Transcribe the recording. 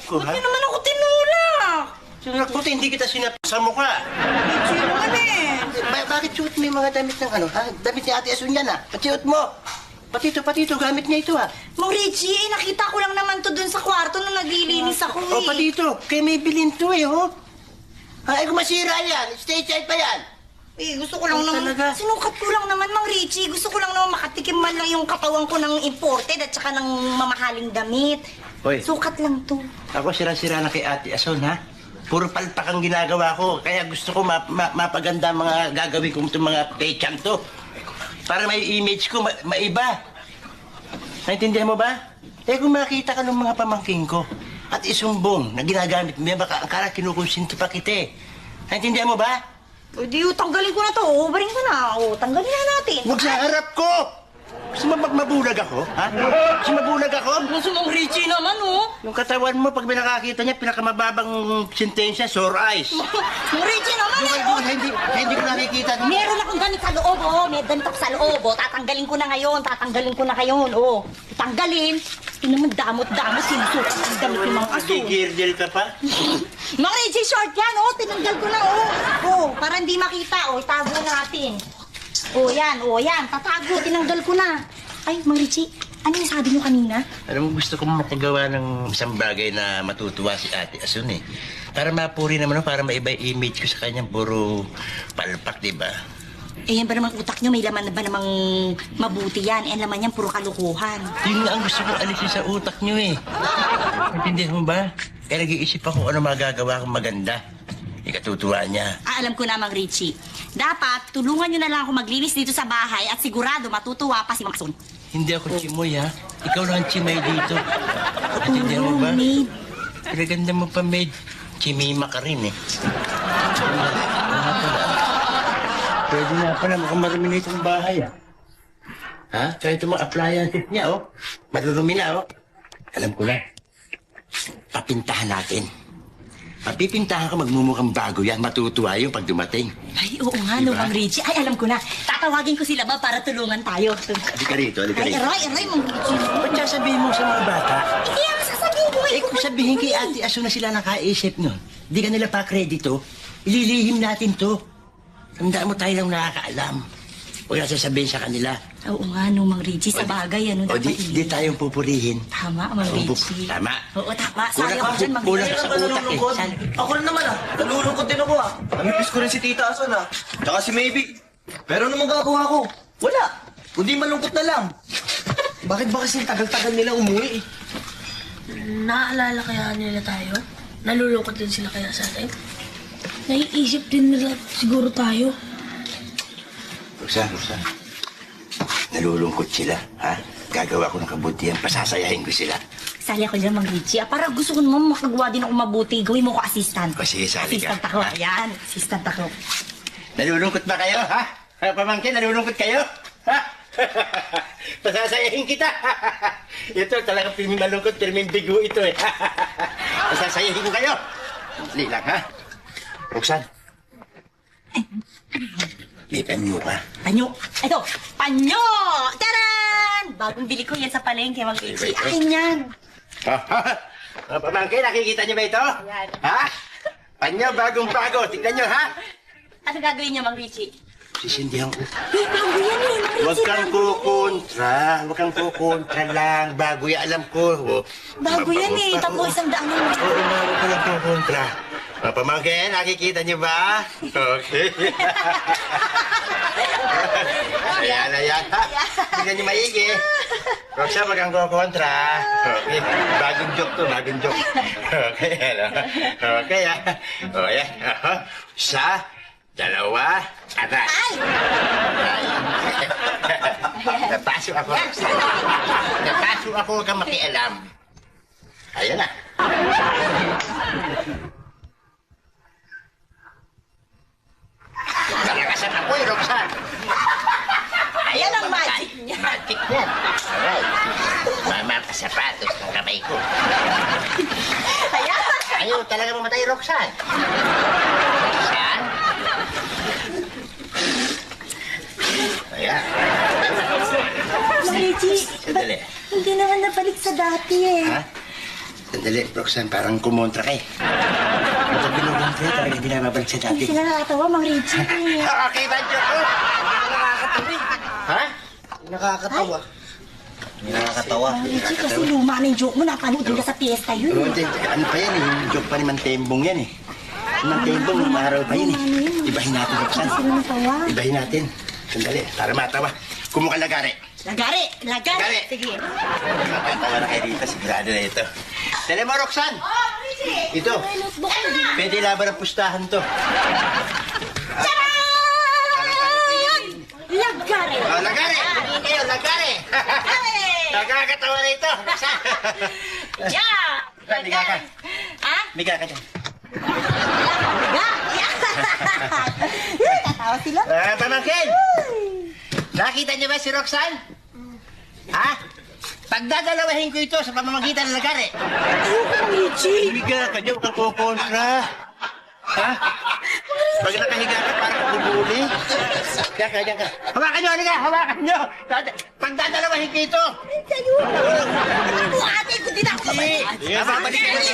ko, ha? Ba't niyo naman ako tinulak? Sinulak puti, hindi kita sinap sa mukha. Richie naman eh. Bakit suot mo yung mga damit ng ano, ha? Damit ni Ate Asun yan, ha? At suot mo. Patito, gamit niya ito, ha? Mang Richie, nakita ko lang naman to dun sa kwarto nung naglilinis ako eh. O, patito, kaya may bilhin to, eh, ho? Ay, kung masira yan, stage side pa yan. Eh, gusto ko lang Ay, naman, talaga? sinukat ko lang naman, Mang Richie. Gusto ko lang naman makatikim man lang yung katawan ko ng imported at saka ng mamahaling damit. Hoy. Sukat lang to. Ako sira-sira na kay Ate Asun, ha? Puro palpak ang ginagawa ko. Kaya gusto ko mapaganda mga gagawin kong itong mga pechang to. Para may image ko maiba. Naintindihan mo ba? Eh kung makita ka ng mga pamangking ko at isumbong na ginagamit mo, baka akala kinukonsinti pa kita eh. Naintindihan mo ba? O di, tanggalin ko na to. Ubarin ko na. O, tanggalin na natin. Huwag sa harap ko! Gusto mo mabulag ako, ha? Gusto mabulag ako? Gusto mong Richie naman, oh. Yung katawan mo, pag may nakakita niya, pinakamababang sentensya, sore eyes. Mang Richie naman, Yung eh. kay Buhay, hindi ko nakikita. Meron akong ganit sa loob, oh. May ganit ako sa loob, oh. Tatanggalin ko na ngayon, oh. Tanggalin. Ito naman damot-damot, sinusukat ang damit ng mga aso. Gigirdil ka pa? Mang Richie, short yan, oh. Tinanggal ko na, oh. Oh, para hindi makita, oh. Itago natin. Oh, yan. Tatago, tinanggal ko na. Ay, Mang Richie, ano yung sabi mo kanina? Alam mo, gusto kong makagawa ng isang bagay na matutuwa si Ate Asun eh. Para mapuri naman, para maiba yung image ko sa kanyang puro palpak, di ba? Eh, yan ba namang utak nyo? May laman na ba namang mabuti yan? Eh, laman yan, puro kalukuhan. Yun nga ang gusto ko alisin sa utak nyo eh. Intindihan mo ba? Kaya nag-iisip ako ano magagawa kong maganda. Ikatutuwa niya. Alam ko na, Mang Richie. Dapat, tulungan nyo na lang ako maglinis dito sa bahay at sigurado matutuwa pa si Mang Asun. Hindi ako chimoy ha. Ikaw lang ang chimay dito. Intindihan mo ba? Maid. Pinaganda mo pa, maid. Chimima ka rin eh. Pwede na pala makamarumi na itong bahay ah. Ha? Kaya itong mga appliances niya oh. Marurumi na oh. Alam ko na. Papintahan natin. Papipintahan ka, magmumukhang bago yan. Matutuwa yung pag dumating. Ay, oo nga, no, Diba? Mang Richie. Ay, alam ko na. Tatawagin ko sila ba para tulungan tayo. Halika rito, halika Ay, rito. aray, Mang Richie. Ba't sasabihin mo sa mga bata? Hindi ako sasabihin ko. Eh, kung sabihin kay Ate Aso na sila nakaisip nun, di ka nila pa kredito, ililihim natin to. Tandaan mo tayo lang nakakaalam. Huwag na sasabihin sa kanila. Oo nga, no, Mang Richie. Sa bagay, ano, O dapat di tayong pupurihin. Tama, Mang Richie. Tama. Oo, tama. Sayang ako dyan, Mang Kulang Richie. ka sa utak eh. Ako rin naman nalulungkot din ako Namipis ko rin si Tita Ason Tsaka si Maybe. Pero ano magagawa ko? Wala. Kundi malungkot na lang. Bakit ba kasi tagal-tagal nila umuwi Naalala kaya nila tayo? Nalulungkot din sila kaya sa atin? Naiisip din nila siguro tayo. Rosa. Nalulungkot sila, ha? Gagawa ko ng kabutihan, pasasayahin ko sila. Sali ako dyan, Mang Richie. Para gusto ko naman makagawa din ako mabuti. Gawin mo ko assistant. O sige, sali ka. Assistant ako. Ha? Ayan, assistant ako. Nalulungkot ba kayo, ha? Pamangkin, nalulungkot kayo? Ha? Pasasayahin kita. Ito talagang pirming malungkot, pirming bigo ito eh. Pasasayahin ko kayo. Dali lang, ha? Roxanne. May panyo ka. Panyo. Ito, panyo! Taran! Bagong bili ko yan sa palengke, Mang Richie. Akin yan. Pamangkin, nakikita niyo ba ito? Yan. Ha? Panyo, bagong-bago. Tignan niyo, ha? Ano gagawin niya, Mang Richie? Sisindihan ko. Bago yan eh, Mang Huwag Richie. kang kukontra. Huwag kang kukontra lang. Bago yan, alam ko. Bago yan eh. Tapos isang daan lang. Oo nga, huwag ka lang kukontra. Pamangkin, nakikita niyo ba? Okay. Ayan. Tingnan niyo maigi. Roxanne, huwag kang kukontra. Okay. Bagong joke to, bagong joke. Okay, ano? Okay, ah. O, yan. Sa, dalawa, atas. Ay! Napasok ako. Napasok ako, huwag kang makialam. Ayan na. Kalakasan ako eh, Roxanne. Ayan ang magic niya. Magic yan. Alright. Mama ka sapatos ng kamay ko. Ayan. Ayaw talaga mamatay, Roxanne. Roxanne? Ayan. Mang Richie, Sandali. hindi naman nabalik sa dati eh. Ha? Sandali, Roxanne, parang kumontra ka eh. Ito binugan ko talaga hindi na mabalik sa Ay, dati. sila nakakatawa, Mang Richie. Okay ba, joke ko? Ha? Nakakatawa. Nakakatawa. Mang Richie, kasi luma na yung joke mo. Napanood din ka sa piyesta yun. Ano, ano pa yan eh? Yung joke pa ni Mantembong yan eh. Mantembong, nung araw pa yun eh. Ibahin natin, Roxanne. Sila natawa. Ibahin natin. Sandali, para matawa. Kumuha lagari. Lagari! Lagari. Lagari! Sige. Matawa na kayo dito, sigurado na ito. Dali mo, Roxanne. Oh, Richie! Ito. May notebook ko din. Pwede laban ng pustahan to. Charan! Lagari! Oh, lagari! Hindi kayo, lagari! Ay! Nakakatawa na ito. Roxanne. Yeah! Liga ka. Ha? Liga ka dyan. Liga! Yeah! Tatawa sila. Pamangkin! Nakita niyo ba si Roxanne? Ha? Pagdadalawahin ko ito sa pamamagitan ng lagari. Richie! Higa ka dyan, kang kukontra. Ha? Pag nakahiga ka, parang bubuli. Diyan ka. Hawakan nyo, halika! Hawakan nyo! Pagdadalawahin ko ito! Sa'yo! Ate, kung di na ako Babalik ko na